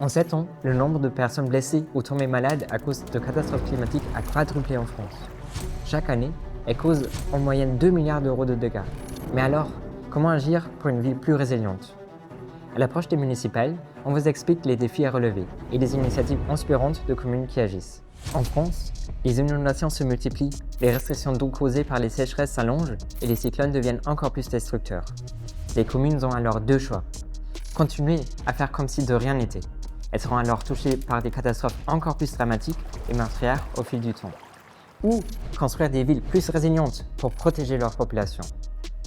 En 7 ans, le nombre de personnes blessées ou tombées malades à cause de catastrophes climatiques a quadruplé en France. Chaque année, elles causent en moyenne 2 milliards d'euros de dégâts. Mais alors, comment agir pour une ville plus résiliente? À l'approche des municipales, on vous explique les défis à relever et les initiatives inspirantes de communes qui agissent. En France, les inondations se multiplient, les restrictions d'eau causées par les sécheresses s'allongent et les cyclones deviennent encore plus destructeurs. Les communes ont alors deux choix. Continuer à faire comme si de rien n'était. Elles seront alors touchées par des catastrophes encore plus dramatiques et meurtrières au fil du temps. Ou construire des villes plus résilientes pour protéger leur population.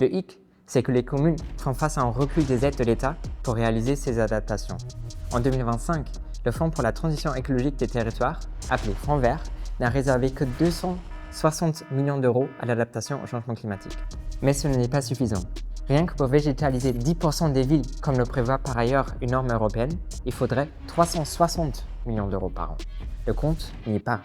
Le hic, c'est que les communes font face à un recul des aides de l'État pour réaliser ces adaptations. En 2025, le Fonds pour la transition écologique des territoires, appelé Fonds vert, n'a réservé que 260 millions d'euros à l'adaptation au changement climatique. Mais ce n'est pas suffisant. Rien que pour végétaliser 10% des villes, comme le prévoit par ailleurs une norme européenne, il faudrait 360 millions d'euros par an. Le compte n'y est pas.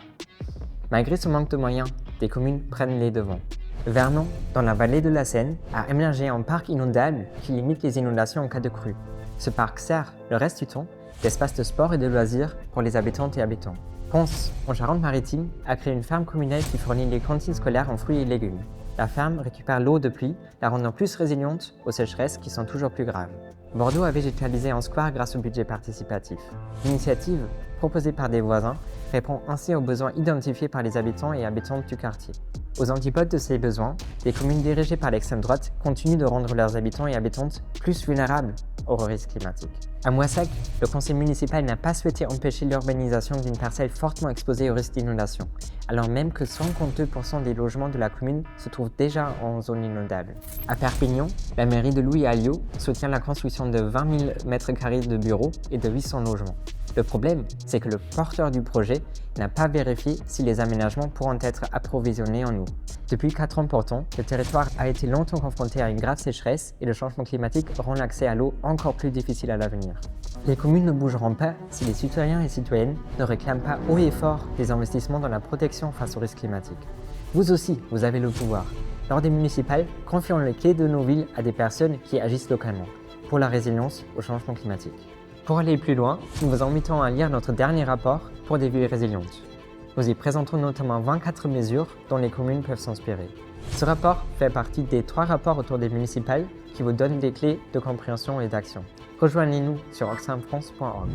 Malgré ce manque de moyens, des communes prennent les devants. Vernon, dans la vallée de la Seine, a aménagé un parc inondable qui limite les inondations en cas de crue. Ce parc sert, le reste du temps, d'espace de sport et de loisirs pour les habitantes et habitants. Ponce, en Charente-Maritime, a créé une ferme communale qui fournit les cantines scolaires en fruits et légumes. La ferme récupère l'eau de pluie, la rendant plus résiliente aux sécheresses qui sont toujours plus graves. Bordeaux a végétalisé un square grâce au budget participatif. L'initiative, proposée par des voisins, répond ainsi aux besoins identifiés par les habitants et habitantes du quartier. Aux antipodes de ces besoins, les communes dirigées par l'extrême droite continuent de rendre leurs habitants et habitantes plus vulnérables aux risques climatiques. À Moissac, le conseil municipal n'a pas souhaité empêcher l'urbanisation d'une parcelle fortement exposée au risque d'inondation, alors même que 52% des logements de la commune se trouvent déjà en zone inondable. À Perpignan, la mairie de Louis Alliot soutient la construction de 20 000 m² de bureaux et de 800 logements. Le problème, c'est que le porteur du projet n'a pas vérifié si les aménagements pourront être approvisionnés en eau. Depuis 4 ans pourtant, le territoire a été longtemps confronté à une grave sécheresse et le changement climatique rend l'accès à l'eau encore plus difficile à l'avenir. Les communes ne bougeront pas si les citoyens et citoyennes ne réclament pas haut et fort des investissements dans la protection face aux risques climatiques. Vous aussi, vous avez le pouvoir. Lors des municipales, confions les clés de nos villes à des personnes qui agissent localement pour la résilience au changement climatique. Pour aller plus loin, nous vous invitons à lire notre dernier rapport pour des villes résilientes. Nous y présentons notamment 24 mesures dont les communes peuvent s'inspirer. Ce rapport fait partie des 3 rapports autour des municipales qui vous donnent des clés de compréhension et d'action. Rejoignez-nous sur oxfamfrance.org.